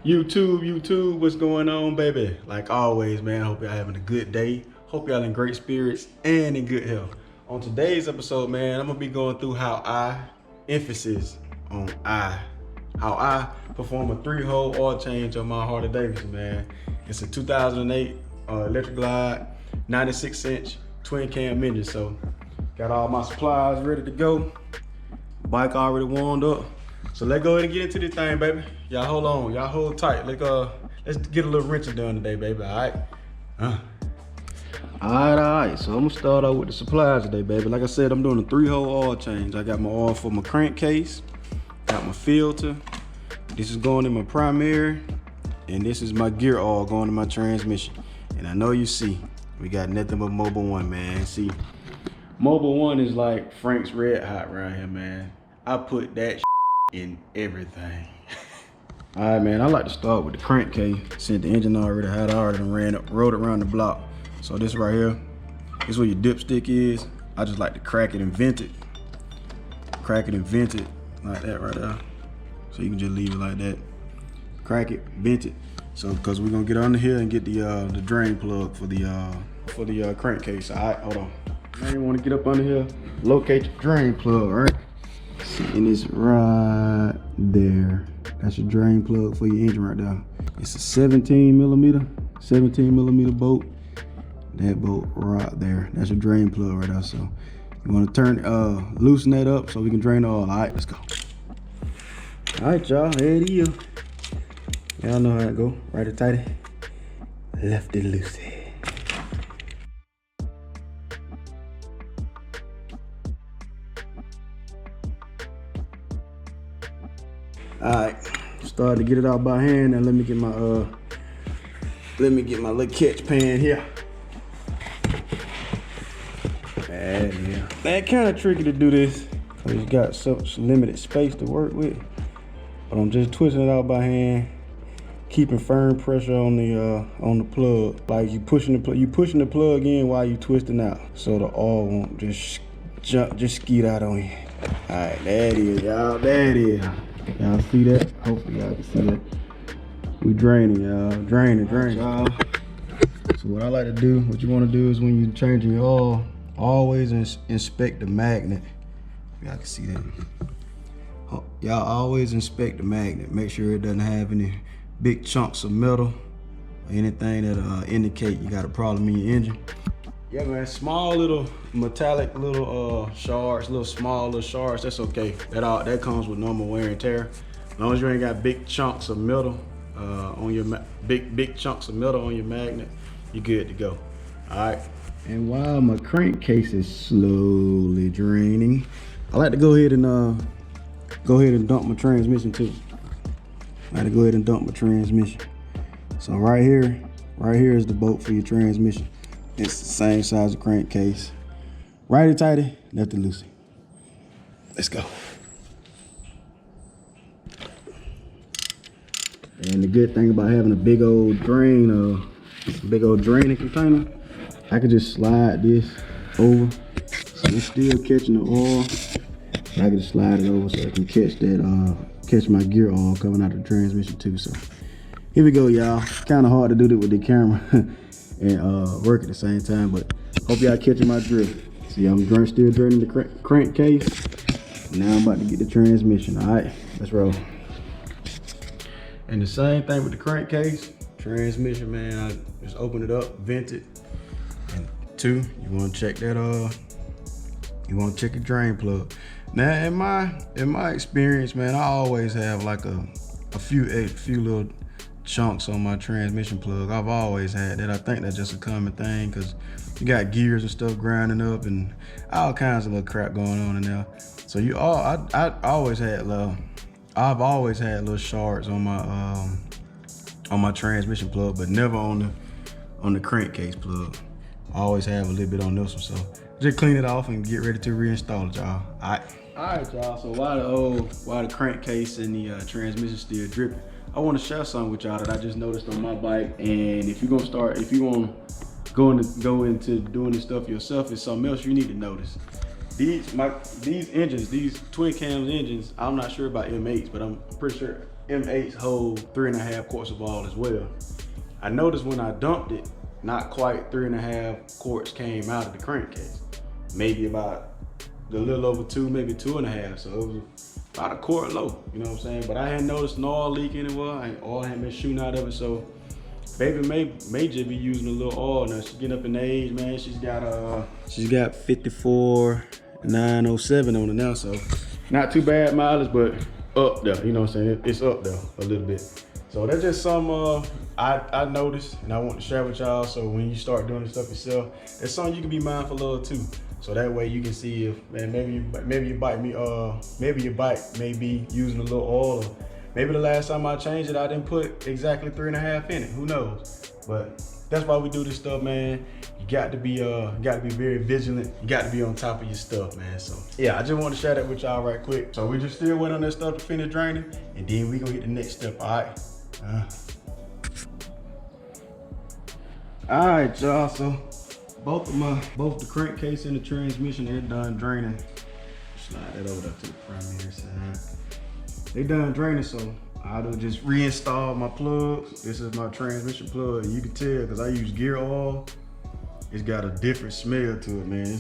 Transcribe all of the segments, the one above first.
YouTube, what's going on, baby? Like always, man, hope y'all having a good day. Hope y'all in great spirits and in good health. On today's episode, man, I'm gonna be going through emphasis on how I perform a 3-hole oil change on my Harley Davidson, man. It's a 2008 electric glide, 96-inch twin cam engine. So, got all my supplies ready to go. Bike already warmed up. So let's go ahead and get into this thing, baby. Y'all hold on, y'all hold tight. Let's get a little wrenching done today, baby, all right? All right, so I'm gonna start out with the supplies today, baby. Like I said, I'm doing a 3-hole oil change. I got my oil for my crankcase, got my filter. This is going in my primary, and this is my gear oil going in my transmission. And I know you see, we got nothing but Mobil 1, man. See, Mobil 1 is like Frank's Red Hot around here, man. I put that in everything. All right, man, I like to start with the crankcase. Since the engine already had, I already rode it around the block. So this right here, this is where your dipstick is. I just like to crack it and vent it. Crack it and vent it like that right there. So you can just leave it like that. Crack it, vent it. So because we're gonna get under here and get the drain plug for the crankcase. All right, hold on. Now you wanna get up under here, locate your drain plug, right? And it's right there. That's your drain plug for your engine right there. It's a 17 millimeter bolt. That bolt right there. That's your drain plug right there. So you want to loosen that up so we can drain the oil. All right, let's go. All right, y'all, there it is. Y'all know how it go. Right it tighty, left it loosey. All right, started to get it out by hand. Now let me get my little catch pan here. Yeah. Man, kind of tricky to do this because you got such limited space to work with. But I'm just twisting it out by hand, keeping firm pressure on the plug. Like you pushing the plug in while you twisting out, so the oil won't just skeet out on you. All right, there it is, y'all. There it is. Y'all see that? Hopefully y'all can see that. We draining, y'all. Draining. Y'all. So what I like to do, what you want to do is when you're changing your oil, always inspect the magnet. Y'all can see that. Y'all always inspect the magnet. Make sure it doesn't have any big chunks of metal or anything that indicate you got a problem in your engine. Yeah, man, small little metallic little shards, small little shards, that's okay. That comes with normal wear and tear. As long as you ain't got big chunks of metal on your big chunks of metal on your magnet, you're good to go. All right. And while my crankcase is slowly draining, I like to go ahead and dump my transmission too. I like to go ahead and dump my transmission. So right here is the bolt for your transmission. It's the same size as crankcase. Righty tighty, lefty loosey. Let's go. And the good thing about having a big old draining container, I can just slide this over. So it's still catching the oil. I can just slide it over so I can catch my gear oil coming out of the transmission too. So here we go, y'all. Kind of hard to do that with the camera and work at the same time, but hope y'all catching my drift. See, I'm still draining the crankcase. Now I'm about to get the transmission. All right, let's roll. And the same thing with the crankcase, transmission, man. I just open it up, vent it. And 2, you want to check that. You want to check your drain plug. Now, in my experience, man, I always have like a few little chunks on my transmission plug. I've always had that. I think that's just a common thing because you got gears and stuff grinding up and all kinds of little crap going on in there. So I've always had little shards on my transmission plug, but never on the crankcase plug. I always have a little bit on this one. So just clean it off and get ready to reinstall it, y'all. All right, y'all. So while the crankcase and the transmission still dripping, I want to share something with y'all that I just noticed on my bike. And if you want to go into doing this stuff yourself, it's something else you need to notice. These engines, these twin cams engines, I'm not sure about M8s, but I'm pretty sure M8s hold 3.5 quarts of oil as well. I noticed when I dumped it, not quite 3.5 quarts came out of the crankcase. Maybe about a little over 2, maybe 2.5. So it was about a quart low, you know what I'm saying? But I hadn't noticed no oil leak anywhere. Oil hadn't been shooting out of it. So baby may just be using a little oil now. She's getting up in age, man. She's got 54,907 on it now. So not too bad mileage, but up there, you know what I'm saying? It's up there a little bit. So that's just some I noticed and I want to share with y'all. So when you start doing this stuff yourself, it's something you can be mindful of too. So that way you can see if, man, maybe your bike may be using a little oil, or maybe the last time I changed it, I didn't put exactly 3.5 in it. Who knows? But that's why we do this stuff, man. You got to be very vigilant. You got to be on top of your stuff, man. So yeah, I just want to share that with y'all right quick. So we just still waiting on that stuff to finish draining, and then we gonna hit the next step. All right. All right, y'all. So both the crankcase and the transmission, they're done draining. Slide that over there to the primary side. They done draining, so I'll just reinstall my plugs. This is my transmission plug. You can tell because I use gear oil. It's got a different smell to it, man.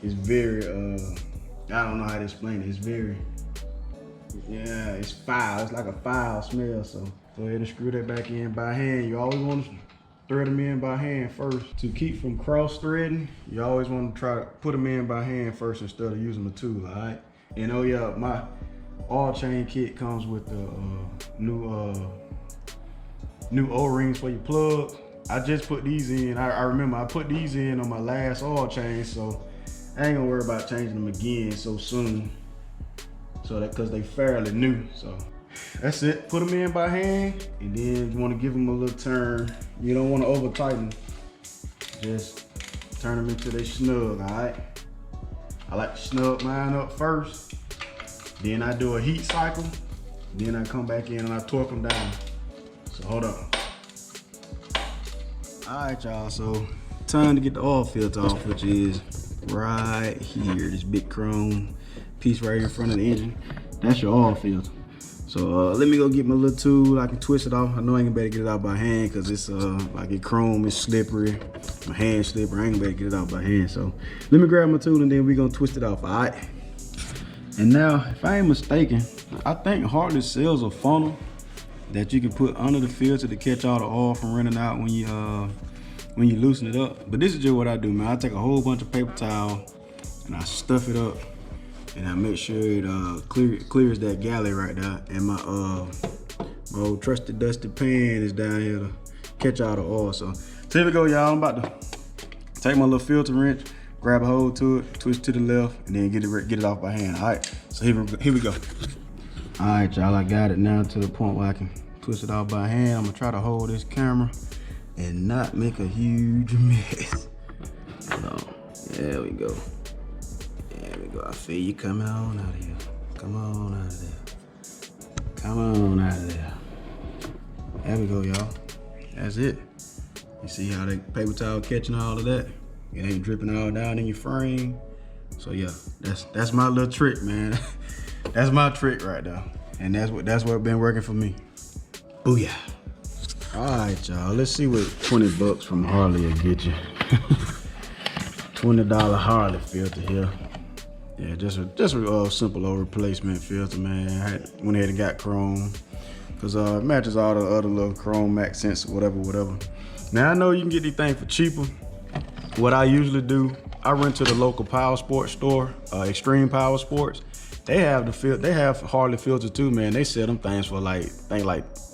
It's very, I don't know how to explain it. It's very, yeah, it's foul. It's like a foul smell. So go ahead and screw that back in by hand. You always want to thread them in by hand first. To keep from cross threading, you always want to try to put them in by hand first instead of using the tool, all right? And oh yeah, my oil chain kit comes with the new O-rings for your plug. I just put these in. I remember I put these in on my last oil change, so I ain't gonna worry about changing them again so soon. So that, cause they fairly new. So that's it. Put them in by hand, and then you want to give them a little turn. You don't want to over tighten. Just turn them until they snug. All right. I like to snug mine up first. Then I do a heat cycle. Then I come back in and I torque them down. So hold on. All right, y'all. So time to get the oil filter off, which is right here. This big chrome piece right here in front of the engine. That's your oil filter. So let me go get my little tool. I can twist it off. I know I ain't gonna better get it out by hand because it's like it chrome, it's slippery. My hand's slippery. I ain't gonna better get it out by hand. So let me grab my tool and then we gonna twist it off. All right. And now, if I ain't mistaken, I think Harley sells a funnel that you can put under the filter to catch all the oil from running out when you loosen it up. But this is just what I do, man. I take a whole bunch of paper towel and I stuff it up, and I make sure it clears that galley right there. And my old trusted dusty pan is down here to catch all the oil. So here we go, y'all. I'm about to take my little filter wrench, grab a hold to it, twist to the left, and then get it off by hand. All right, so here we go. All right, y'all, I got it now to the point where I can twist it off by hand. I'm gonna try to hold this camera and not make a huge mess. Hold on, there we go. There we go, I feel you coming on out of here. Come on out of there. Come on out of there. There we go, y'all. That's it. You see how the paper towel catching all of that? It ain't dripping all down in your frame. So yeah, that's my little trick, man. That's my trick right there. And that's what been working for me. Booyah. All right, y'all, let's see what 20 bucks from Harley will get you. $20 Harley filter here. Yeah, just a simple old replacement filter, man. I went ahead and got chrome, cause it matches all the other little chrome accents or whatever. Now I know you can get these things for cheaper. What I usually do, I run to the local power sports store, Extreme Power Sports. They have Harley filters too, man. They sell them things for like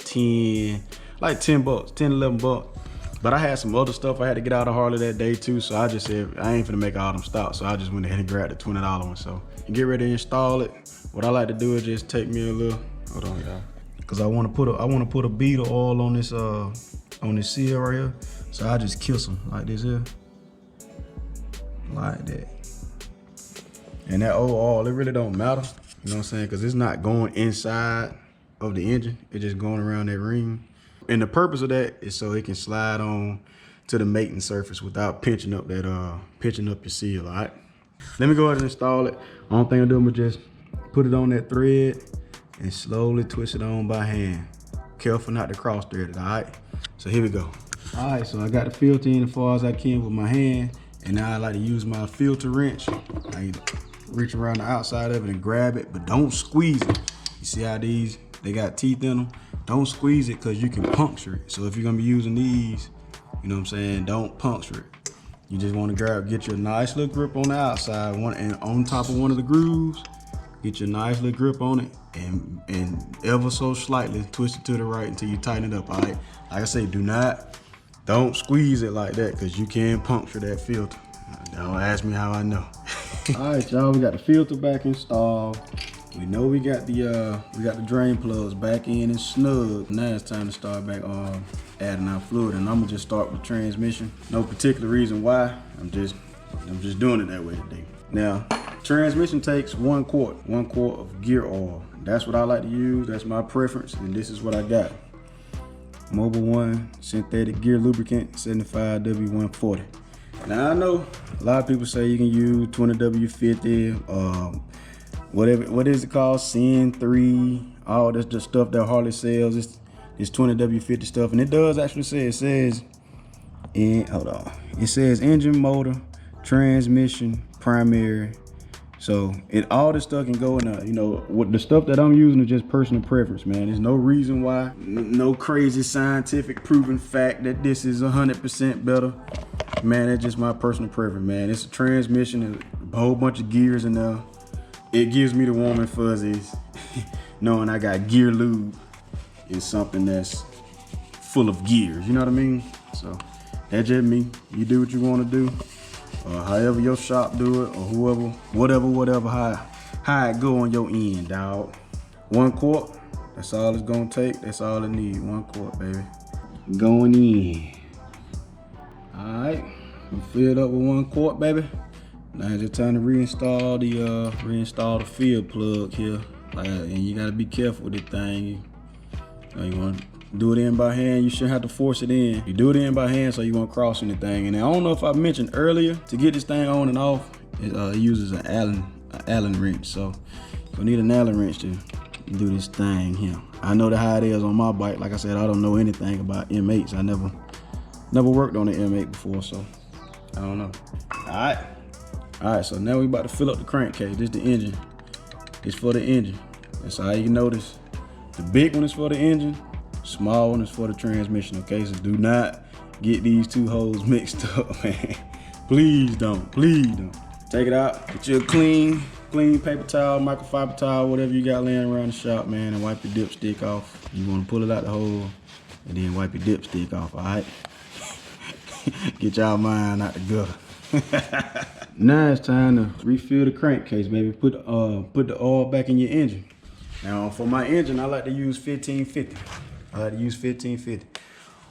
10 bucks, 10, 11 bucks. But I had some other stuff I had to get out of Harley that day too, so I just said, I ain't finna make all them stop, so I just went ahead and grabbed the $20 one. So you get ready to install it. What I like to do is just take me a little, hold on, y'all. Cause I wanna put a bead of oil on this seal right here. So I just kiss them like this here. Like that. And that old oil, it really don't matter, you know what I'm saying? Cause it's not going inside of the engine, it's just going around that ring. And the purpose of that is so it can slide on to the mating surface without pinching up your seal, all right? Let me go ahead and install it. Only thing I do is just put it on that thread and slowly twist it on by hand. Careful not to cross thread it, all right? So here we go. All right, so I got the filter in as far as I can with my hand, and now I like to use my filter wrench. I reach around the outside of it and grab it, but don't squeeze it. You see how these, they got teeth in them? Don't squeeze it because you can puncture it. So if you're gonna be using these, you know what I'm saying, don't puncture it. You just wanna get your nice little grip on the outside, and on top of one of the grooves, get your nice little grip on it, and ever so slightly twist it to the right until you tighten it up, all right? Like I say, don't squeeze it like that because you can puncture that filter. Don't ask me how I know. All right, y'all, we got the filter back installed. We know we got the drain plugs back in and snug. Now it's time to start back adding our fluid, and I'm gonna just start with transmission. No particular reason why. I'm just doing it that way today. Now, transmission takes 1 quart of gear oil. That's what I like to use. That's my preference, and this is what I got. Mobil 1 synthetic gear lubricant 75W140. Now I know a lot of people say you can use 20W50, what is it called, CN3, all this just stuff that Harley sells. It's 20W50 stuff, and it does actually say, it says engine, motor, transmission, primary. So all this stuff can go in you know, what the stuff that I'm using is just personal preference, man. There's no reason why, no crazy scientific proven fact that this is 100% better. Man, that's just my personal preference, man. It's a transmission, a whole bunch of gears in there. It gives me the warm and fuzzies. Knowing I got gear lube is something that's full of gears, you know what I mean? So that's just me. You do what you want to do. However your shop do it, or whoever, whatever, how it go on your end, dog. 1 quart, that's all it's gonna take. That's all it need. 1 quart, baby. Going in. All right, we filled up with 1 quart, baby. Now it's just time to reinstall the field plug here. And you gotta be careful with this thing. You want to do it in by hand, you shouldn't have to force it in. You do it in by hand so you won't cross anything. And I don't know if I mentioned earlier, to get this thing on and off, it uses an Allen wrench. So you'll need an Allen wrench to do this thing here. I know how it is on my bike. Like I said, I don't know anything about M8s. I never worked on an M8 before, so I don't know. All right, so now we about to fill up the crankcase. This is the engine. It's for the engine. That's how you notice. The big one is for the engine. Small one is for the transmission, okay? So do not get these two holes mixed up, man. Please don't. Take it out, get you a clean paper towel, microfiber towel, whatever you got laying around the shop, man, and wipe your dipstick off. You wanna pull it out the hole and then wipe your dipstick off, all right? Get y'all mind out the gutter. Now it's time to refill the crankcase, baby. Put the oil back in your engine. Now for my engine, I like to use 1550.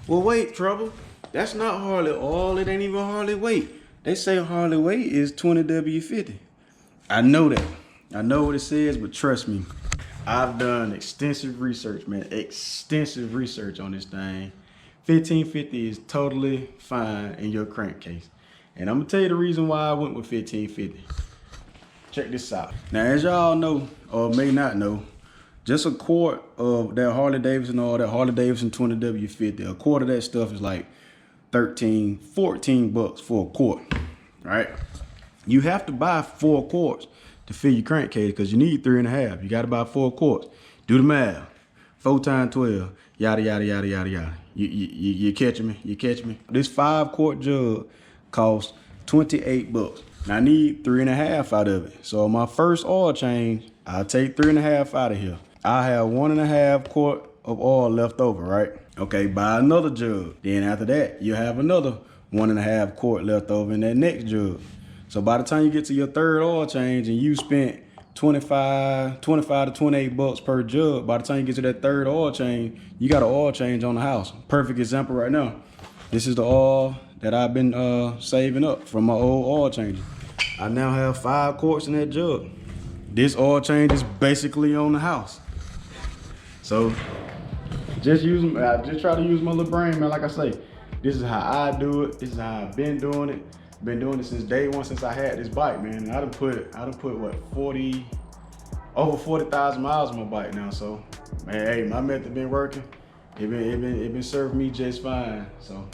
Well, wait, Trouble. That's not Harley oil. It ain't even Harley weight. They say Harley weight is 20W50. I know that. I know what it says, but trust me, I've done extensive research, man. Extensive research on this thing. 1550 is totally fine in your crankcase. And I'm gonna tell you the reason why I went with 1550. Check this out. Now, as y'all know, or may not know, just a quart of that Harley Davidson or that Harley Davidson 20W50, a quart of that stuff is like 13, 14 bucks for a quart, right? You have to buy 4 quarts to fill your crankcase because you need 3.5. You got to buy 4 quarts. Do the math. 4 times 12, yada, yada, yada, yada, yada. You catching me? You catching me? This 5-quart jug costs 28 bucks. And I need 3.5 out of it. So on my first oil change, I'll take 3.5 out of here. I have 1.5 quart of oil left over, right? Okay, buy another jug. Then after that, you have another 1.5 quart left over in that next jug. So by the time you get to your 3rd oil change and you spent 25 to 28 bucks per jug, by the time you get to that 3rd oil change, you got an oil change on the house. Perfect example right now. This is the oil that I've been saving up from my old oil change. I now have 5 quarts in that jug. This oil change is basically on the house. So I just try to use my little brain, man. Like I say, this is how I do it. This is how I've been doing it. Been doing it since day one, since I had this bike, man. And I done put what, over 40,000 miles on my bike now. So, man, hey, my method been working. It been serving me just fine. So,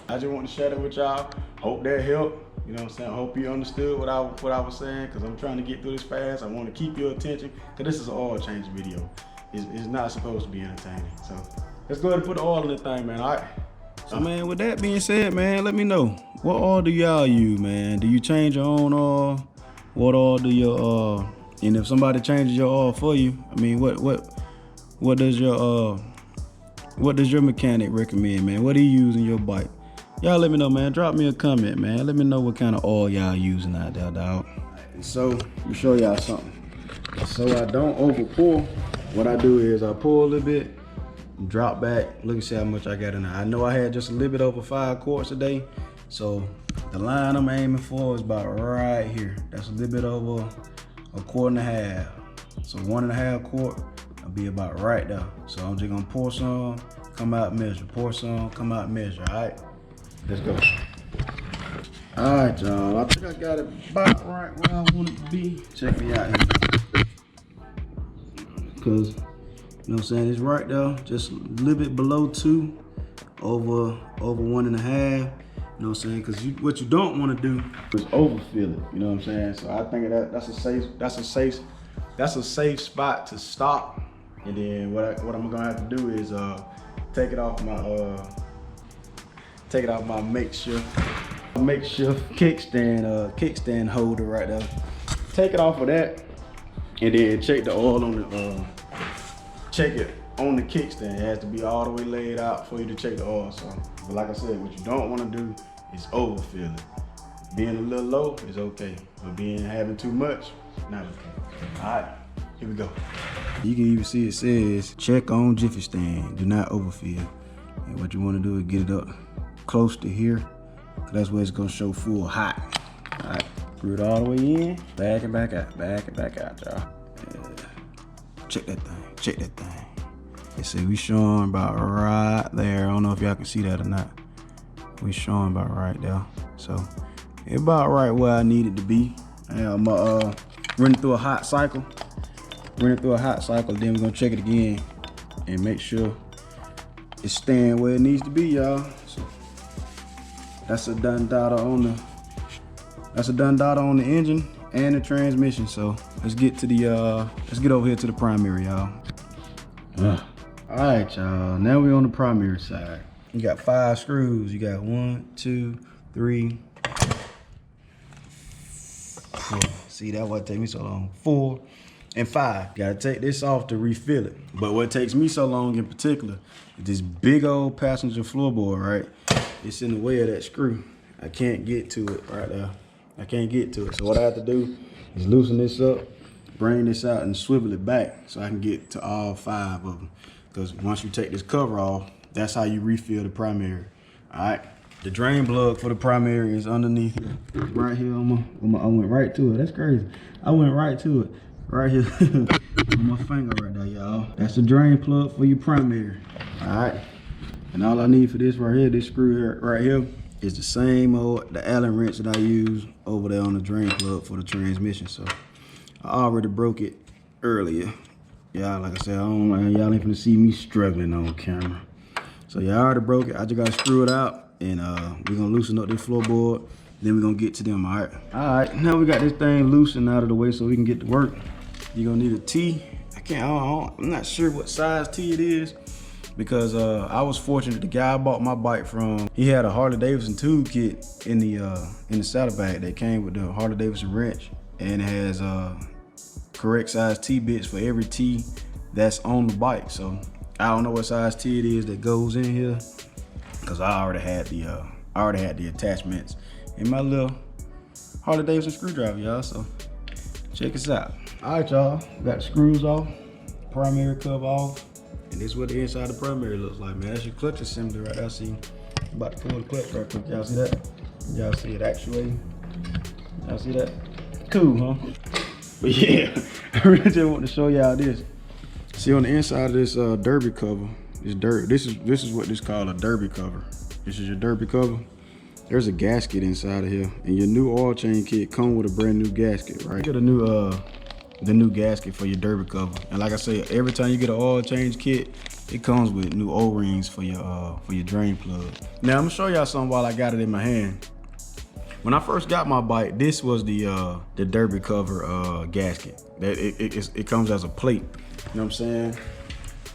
I just want to share that with y'all. Hope that helped. You know what I'm saying? I hope you understood what I was saying, because I'm trying to get through this fast. I want to keep your attention, because this is an oil change video. It's not supposed to be entertaining. So, let's go ahead and put the oil in the thing, man. All right. So, man, with that being said, man, let me know, what oil do y'all use, man? Do you change your own oil? What oil do your and if somebody changes your oil for you, I mean, what does your mechanic recommend, man? What do you use in your bike? Y'all let me know, man. Drop me a comment, man. Let me know what kind of oil y'all using out there, dog. So let me show y'all something. So I don't over pour. What I do is I pour a little bit, drop back, look and see how much I got in there. I know I had just a little bit over 5 quarts a day. So the line I'm aiming for is about right here. That's a little bit over 1.5 quarts. So 1.5 quart, I'll be about right there. So I'm just gonna pour some, come out measure, pour some, come out measure, all right? Let's go. All right, y'all, I think I got it about right where I want it to be. Check me out here. Cause, you know what I'm saying, it's right there, just a little bit below 2, over 1.5. You know what I'm saying? Because what you don't want to do is overfill it. You know what I'm saying? So I think that's a safe spot to stop. And then what I'm gonna have to do is take it off my makeshift kickstand holder right there. Take it off of that, and then check the oil on the check it on the kickstand. It has to be all the way laid out for you to check the oil. So, but like I said, what you don't want to do is overfill it. Being a little low is okay, but having too much, not okay. All right, here we go. You can even see it says, check on jiffy stand, do not overfill. And what you want to do is get it up close to here, because that's where it's gonna show full hot. All right, screw it all the way in, back and back out, y'all. Yeah. Check that thing. It say we showing about right there. I don't know if y'all can see that or not. We showing about right there. So it's about right where I need it to be. And I'm running through a hot cycle. Then we're gonna check it again and make sure it's staying where it needs to be, y'all. So that's a done data on the engine and the transmission. So let's get over here to the primary, y'all. All right, y'all. Now we're on the primary side. You got 5 screws. You got 1, 2, 3, 4. See, that why it take me so long. 4 and 5. Gotta take this off to refill it. But what takes me so long in particular is this big old passenger floorboard, right? It's in the way of that screw. I can't get to it right there. So what I have to do is loosen this up, bring this out, and swivel it back so I can get to all 5 of them. Because once you take this cover off, that's how you refill the primary. All right. The drain plug for the primary is underneath here. Right here I went right to it. That's crazy. I went right to it. Right here on my finger right there, y'all. That's the drain plug for your primary. All right. And all I need for this right here, this screw here, right here, is the same the Allen wrench that I use over there on the drain plug for the transmission. So I already broke it earlier. Y'all, like I said, y'all ain't gonna see me struggling on camera. So y'all already broke it. I just gotta screw it out, and we're gonna loosen up this floorboard. Then we're gonna get to them, all right? All right, now we got this thing loosened out of the way so we can get to work. You're gonna need a T. I'm not sure what size T it is, because I was fortunate. The guy I bought my bike from, he had a Harley Davidson tube kit in the saddlebag that came with the Harley Davidson wrench, and it has correct size T-bits for every T that's on the bike. So I don't know what size T it is that goes in here, because I already had the attachments in my little Harley Davidson screwdriver, y'all. So check this out. All right, y'all, got the screws off, primary cover off, and this is what the inside of the primary looks like, man. That's your clutch assembly right there. See, I'm about to pull the clutch right quick. Y'all see that? Y'all see it actuating? Y'all see that? Cool, huh? But yeah, I really just want to show y'all this. See, on the inside of this derby cover, this is what this called a derby cover. This is your derby cover. There's a gasket inside of here, and your new oil change kit come with a brand new gasket, right? Get a new the new gasket for your derby cover. And like I said, every time you get an oil change kit, it comes with new O-rings for your drain plug. Now I'm gonna show y'all something while I got it in my hand. When I first got my bike, this was the derby cover gasket. It comes as a plate. You know what I'm saying?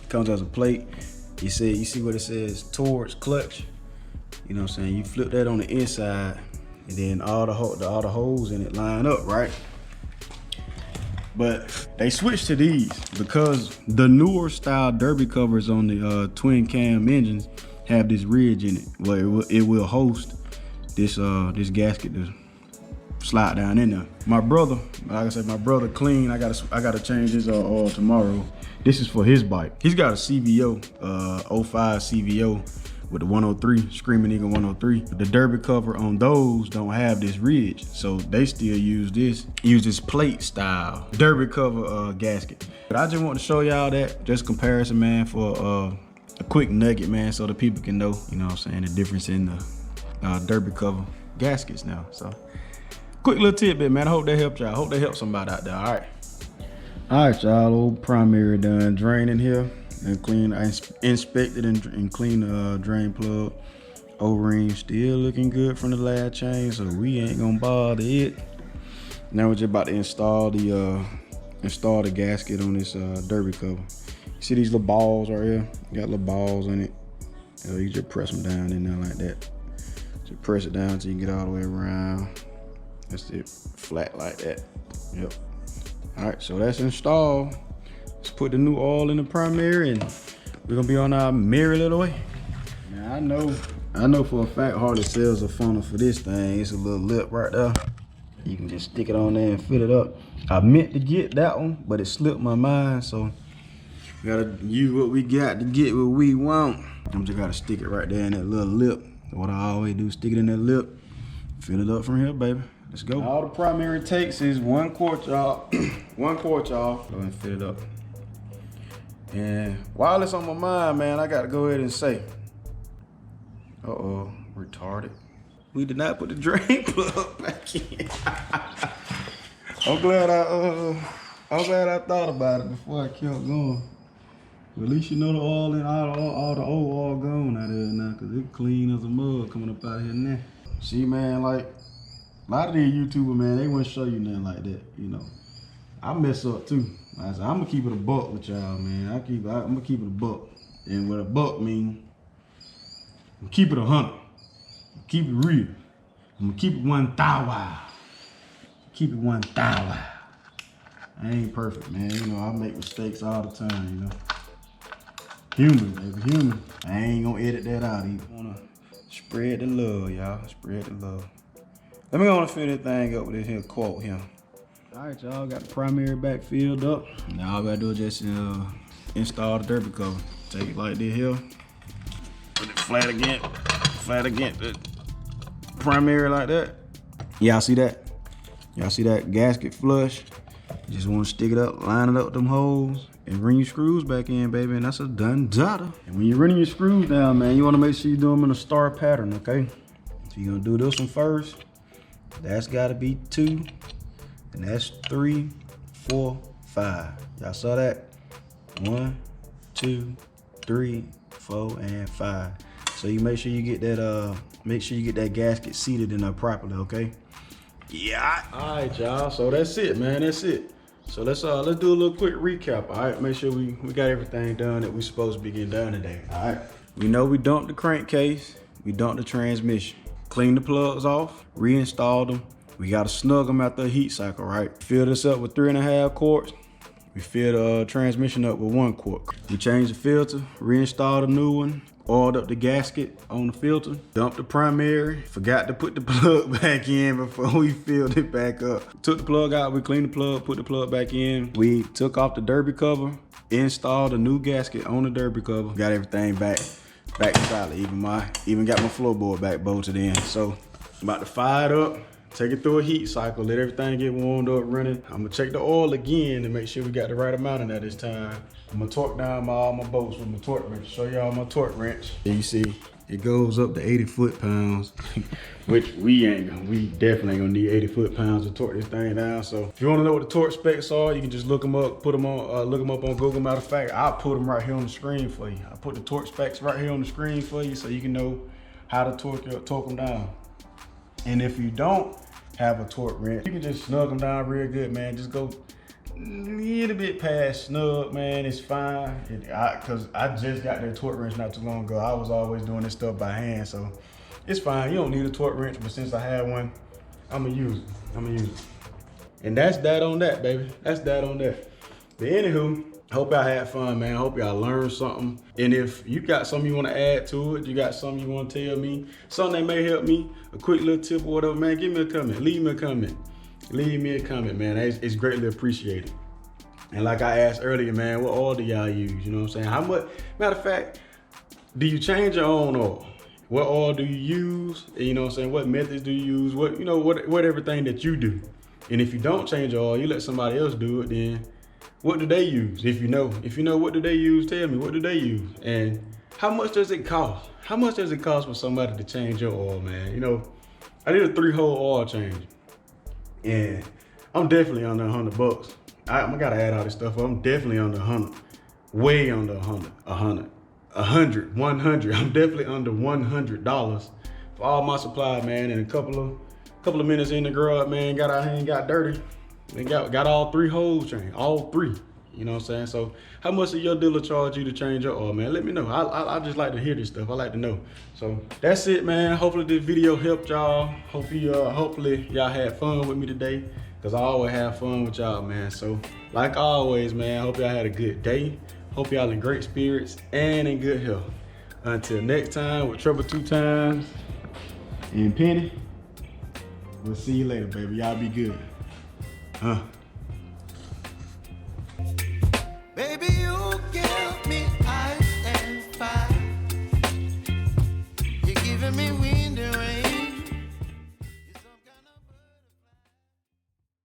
It comes as a plate. You see what it says towards clutch. You know what I'm saying? You flip that on the inside, and then all the holes in it line up, right? But they switched to these because the newer style derby covers on the twin cam engines have this ridge in it. Well, it will host this gasket to slide down in there. My brother, like I said, my brother clean. I gotta change his oil tomorrow. This is for his bike. He's got a CVO, 05 CVO with the 103, Screaming Eagle 103. The derby cover on those don't have this ridge, so they still use this plate style derby cover gasket. But I just want to show y'all that, just comparison, man, for a quick nugget, man, so the people can know, you know what I'm saying, the difference in the derby cover gaskets now. So quick little tidbit, man. I hope that helped y'all. I hope that helped somebody out there. All right, y'all. Old primary done draining here and clean. I inspected and cleaned the drain plug. O-ring still looking good from the last change, so we ain't gonna bother it. Now we're just about to install the gasket on this derby cover. You see these little balls right here? Got little balls in it. You just press them down in there like that. Just press it down till you get all the way around. That's it, flat like that. Yep. All right, so that's installed. Let's put the new oil in the primary, and we're gonna be on our merry little way. Now I know for a fact Harley sells a funnel for this thing. It's a little lip right there. You can just stick it on there and fill it up. I meant to get that one, but it slipped my mind, so we gotta use what we got to get what we want. I'm just gotta stick it right there in that little lip. What I always do, stick it in that lip, fill it up from here, baby. Let's go. All the primary takes is 1 quart, y'all. 1 quart, y'all. Go ahead and fill it up. And while it's on my mind, man, I gotta go ahead and say, uh-oh, retarded. We did not put the drain plug back in. I'm glad I thought about it before I kept going. But at least you know the oil and all the old oil gone out of there now, cause it clean as a mug coming up out here now. See, man, like a lot of these YouTubers, man, they wouldn't show you nothing like that, you know. I mess up too. I said, I'm gonna keep it a buck with y'all, man. I'm gonna keep it a buck. And what a buck mean, keep it 100. Keep it real. I'm gonna keep it 1,000. Keep it 1,000. I ain't perfect, man. You know, I make mistakes all the time, you know. Human, baby, human. I ain't gonna edit that out either. I wanna spread the love, y'all. Spread the love. Let me go and fill this thing up with this here quote here. All right, y'all, got the primary back filled up. Now all I gotta do is just install the derby cover. Take it like this here. Put it flat against the primary like that. Y'all see that? Y'all see that gasket flush? Just wanna stick it up, line it up with them holes, and bring your screws back in, baby, and that's a done data. And when you're running your screws down, man, you wanna make sure you do them in a star pattern, okay? So you're gonna do this one first. That's gotta be 2, and that's 3, 4, 5. Y'all saw that? 1, 2, 3, 4, and 5. So you make sure you get that gasket seated in there properly, okay? Yeah. All right, y'all. So that's it, man. That's it. So let's do a little quick recap. All right, make sure we got everything done that we supposed to be getting done today. All right. We know we dumped the crankcase. We dumped the transmission. Clean the plugs off. Reinstalled them. We got to snug them after a heat cycle, right? Fill this up with 3.5 quarts. We fill the transmission up with 1 quart. We changed the filter, reinstalled a new one, oiled up the gasket on the filter, dumped the primary, forgot to put the plug back in before we filled it back up. Took the plug out, we cleaned the plug, put the plug back in. We took off the derby cover, installed a new gasket on the derby cover, got everything back solid. Even got my floorboard back bolted in. So I'm about to fire it up. Take it through a heat cycle, let everything get warmed up, running. I'm gonna check the oil again to make sure we got the right amount in there this time. I'm gonna torque down all my bolts with my torque wrench. Show y'all my torque wrench. And you see, it goes up to 80 foot-pounds, which we definitely ain't gonna need 80 foot-pounds to torque this thing down. So if you wanna know what the torque specs are, you can just look them up, look them up on Google. Matter of fact, I'll put them right here on the screen for you. I put the torque specs right here on the screen for you so you can know how to torque them down. And if you don't have a torque wrench, you can just snug them down real good, man. Just go a little bit past snug, man. It's fine. Cause I just got that torque wrench not too long ago. I was always doing this stuff by hand, so it's fine. You don't need a torque wrench, but since I have one, I'ma use it. And that's that on that, baby. That's that on that. But anywho, hope y'all had fun, man. Hope y'all learned something. And if you got something you want to add to it, you got something you want to tell me, something that may help me, a quick little tip or whatever, man, give me a comment. Leave me a comment. Leave me a comment, man. It's greatly appreciated. And like I asked earlier, man, what oil do y'all use? You know what I'm saying? How much, matter of fact, do you change your own oil? What oil do you use? You know what I'm saying? What methods do you use? What everything that you do. And if you don't change your oil, you let somebody else do it, then what do they use? If you know what do they use, tell me, what do they use? And how much does it cost? How much does it cost for somebody to change your oil, man? You know, I did a 3-hole oil change. And I'm definitely under $100. I gotta add all this stuff up. I'm definitely under 100. Way under 100. 100. I'm definitely under $100 for all my supply, man. And a couple of minutes in the garage, man, got out here and got dirty. And got all 3 holes changed, all 3. You know what I'm saying? So how much did your dealer charge you to change your oil, man? Let me know. I just like to hear this stuff. I like to know. So that's it, man. Hopefully this video helped y'all. Hopefully y'all had fun with me today, because I always have fun with y'all, man. So like always, man, I hope y'all had a good day. Hope y'all in great spirits and in good health. Until next time with Trouble 2 Times and Penny, we'll see you later, baby. Y'all be good. Baby, you give me ice and fire. You're giving me wind and rain.